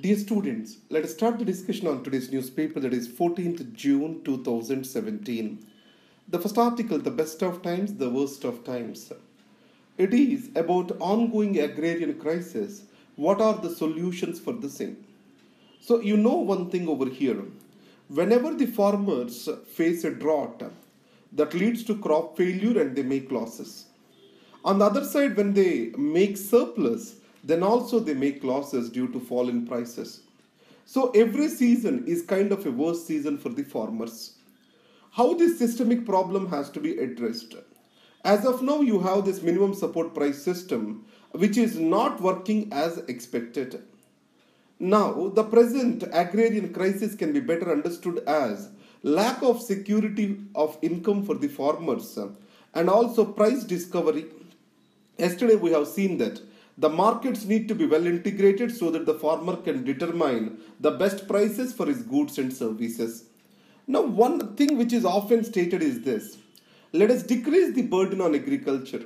Dear students, let us start the discussion on today's newspaper, that is 14th June 2017. The first article, the best of times, the worst of times. It is about ongoing agrarian crisis. What are the solutions for the same? So you know one thing over here. Whenever the farmers face a drought, that leads to crop failure and they make losses. On the other side, when they make surplus, then also they make losses due to fall in prices. So every season is kind of a worse season for the farmers. How this systemic problem has to be addressed? As of now, you have this minimum support price system which is not working as expected. Now, the present agrarian crisis can be better understood as lack of security of income for the farmers and also price discovery. Yesterday we have seen that the markets need to be well integrated so that the farmer can determine the best prices for his goods and services. Now, one thing which is often stated is this: let us decrease the burden on agriculture.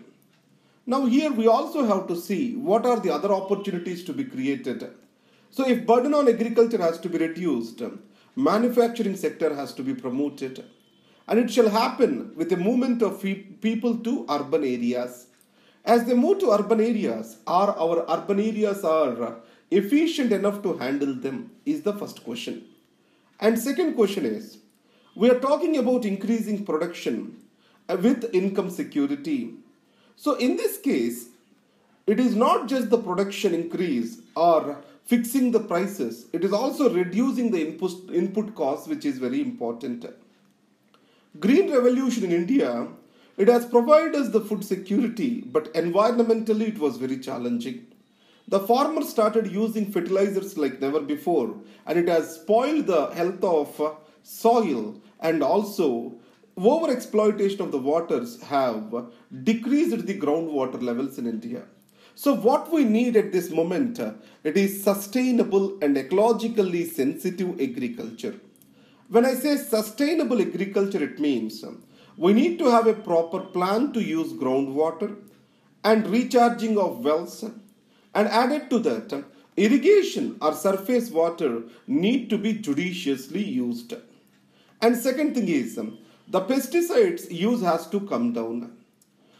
Now, here we also have to see what are the other opportunities to be created. So, if burden on agriculture has to be reduced, manufacturing sector has to be promoted, and it shall happen with a movement of people to urban areas. As they move to urban areas, are our urban areas are efficient enough to handle them is the first question. And second question is, we are talking about increasing production with income security. So in this case, it is not just the production increase or fixing the prices, it is also reducing the input costs, which is very important. Green revolution in India, it has provided us the food security, but environmentally it was very challenging. The farmers started using fertilizers like never before, and it has spoiled the health of soil, and also overexploitation of the waters have decreased the groundwater levels in India. So what we need at this moment, it is sustainable and ecologically sensitive agriculture. When I say sustainable agriculture, it means we need to have a proper plan to use groundwater and recharging of wells, and added to that, irrigation or surface water need to be judiciously used. And second thing is, the pesticides use has to come down.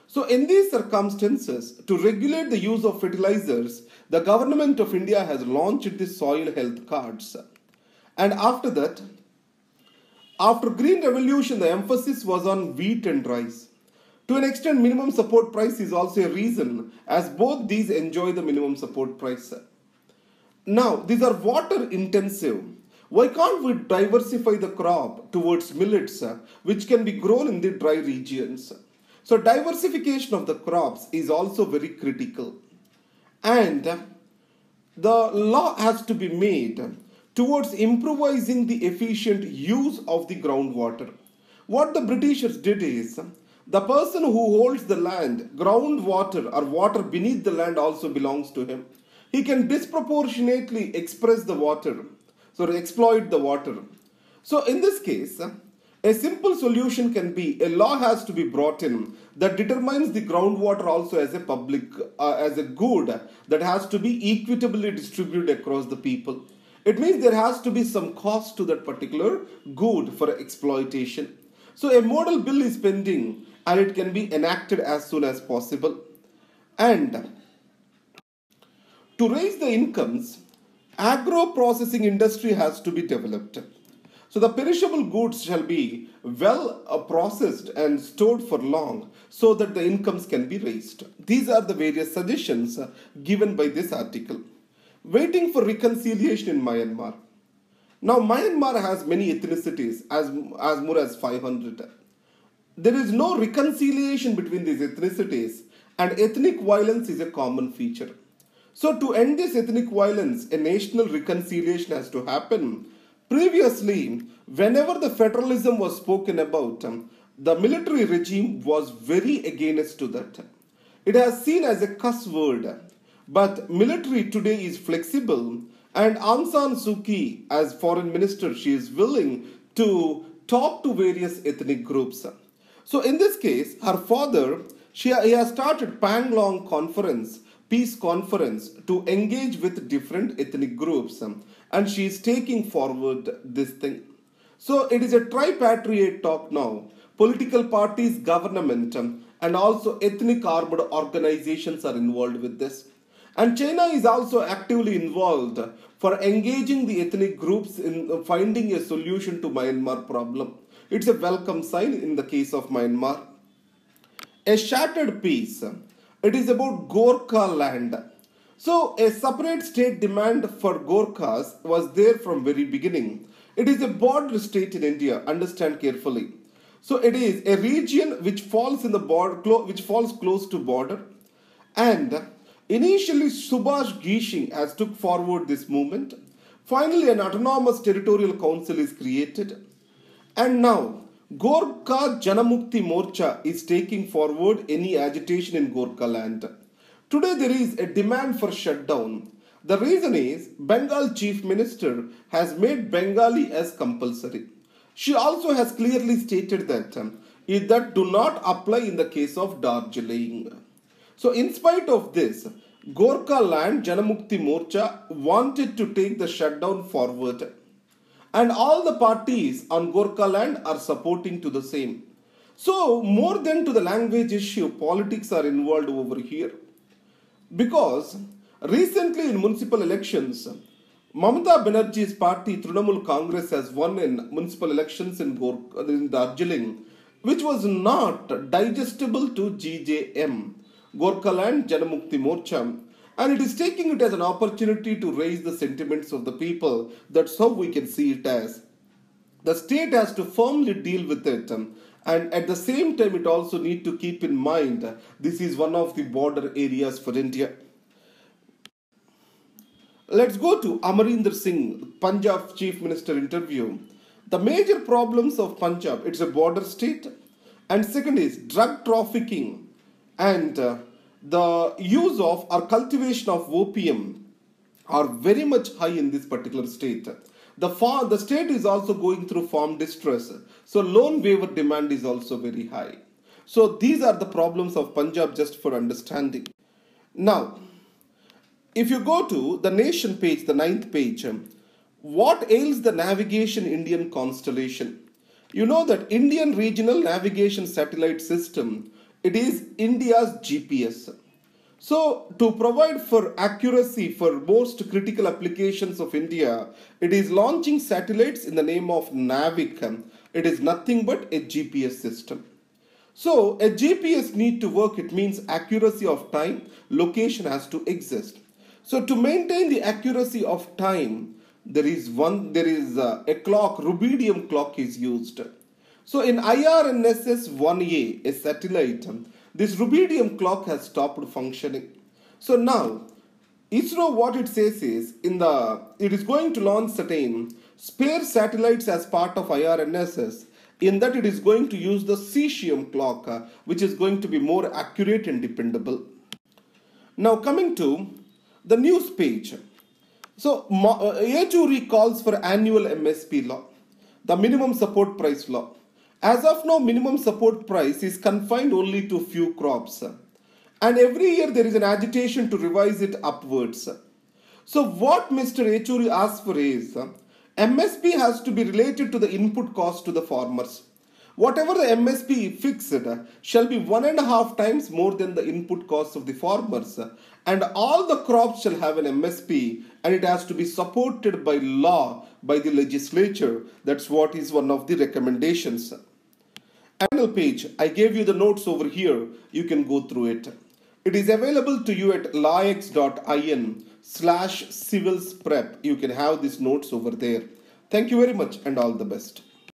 So in these circumstances, to regulate the use of fertilizers, the government of India has launched the soil health cards. And after that, after Green Revolution, the emphasis was on wheat and rice. To an extent, minimum support price is also a reason, as both these enjoy the minimum support price. Now, these are water intensive. Why can't we diversify the crop towards millets, which can be grown in the dry regions? So, diversification of the crops is also very critical. And the law has to be made towards improvising the efficient use of the groundwater. What the Britishers did is, the person who holds the land, groundwater or water beneath the land also belongs to him. He can disproportionately express the water, so exploit the water. So in this case, a simple solution can be, a law has to be brought in that determines the groundwater also as a public, as a good that has to be equitably distributed across the people. It means there has to be some cost to that particular good for exploitation. So a model bill is pending and it can be enacted as soon as possible. And to raise the incomes, agro-processing industry has to be developed. So the perishable goods shall be well processed and stored for long so that the incomes can be raised. These are the various suggestions given by this article. Waiting for reconciliation in Myanmar. Now, Myanmar has many ethnicities, as more as 500. There is no reconciliation between these ethnicities, and ethnic violence is a common feature. So, to end this ethnic violence, a national reconciliation has to happen. Previously, whenever the federalism was spoken about, the military regime was very against to that. It has seen as a cuss word. But military today is flexible, and Aung San Suu Kyi, as foreign minister, she is willing to talk to various ethnic groups. So in this case, her father, he has started Panglong conference peace conference to engage with different ethnic groups, and she is taking forward this thing. So it is a tripartite talk now. Political parties, government, and also ethnic armed organizations are involved with this. And China is also actively involved for engaging the ethnic groups in finding a solution to Myanmar problem. It's a welcome sign in the case of Myanmar. A shattered peace. It is about Gorkha land. So a separate state demand for Gorkhas was there from very beginning. It is a border state in India. Understand carefully. So it is a region which falls in the border, which falls close to border, and initially Subhash Ghishing has took forward this movement. Finally, an autonomous territorial council is created, and now Gorkha Janamukti Morcha is taking forward any agitation in Gorkha land. Today there is a demand for shutdown. The reason is Bengal Chief Minister has made Bengali as compulsory. She also has clearly stated that that do not apply in the case of Darjeeling. So in spite of this, Gorkha land Janamukti Morcha wanted to take the shutdown forward. And all the parties on Gorkha land are supporting to the same. So more than to the language issue, politics are involved over here. Because recently in municipal elections, Mamata Banerjee's party Trinamool Congress has won in municipal elections in Darjeeling, which was not digestible to GJM, Gorkha land Janamukti Morcha, and it is taking it as an opportunity to raise the sentiments of the people. That's how we can see it as. The state has to firmly deal with it, and at the same time it also need to keep in mind this is one of the border areas for India. Let's go to Amarinder Singh, Punjab Chief Minister interview. The major problems of Punjab, it's a border state, and second is drug trafficking and the use of or cultivation of opium are very much high in this particular state. The state is also going through farm distress, so loan waiver demand is also very high. So these are the problems of Punjab, just for understanding. Now, if you go to the nation page, the 9th page, what ails the navigation Indian constellation? You know that Indian regional navigation satellite system, it is India's GPS. So to provide for accuracy for most critical applications of India, it is launching satellites in the name of Navik. It is nothing but a GPS system. So a GPS need to work, it means accuracy of time, location has to exist. So to maintain the accuracy of time, there is a clock, Rubidium clock is used. So in IRNSS 1A, a satellite, this Rubidium clock has stopped functioning. So now, ISRO what it says is, it is going to launch certain spare satellites as part of IRNSS, in that it is going to use the cesium clock, which is going to be more accurate and dependable. Now coming to the news page. So Yechuri calls for annual MSP law, the minimum support price law. As of now, minimum support price is confined only to few crops, and every year there is an agitation to revise it upwards. So what Mr. Yechuri asks for is, MSP has to be related to the input cost to the farmers. Whatever the MSP fixed shall be 1.5 times more than the input cost of the farmers, and all the crops shall have an MSP, and it has to be supported by law by the legislature. That's what is one of the recommendations. Final page, I gave you the notes over here. You can go through it. It is available to you at lax.in/civils prep. You can have these notes over there. Thank you very much and all the best.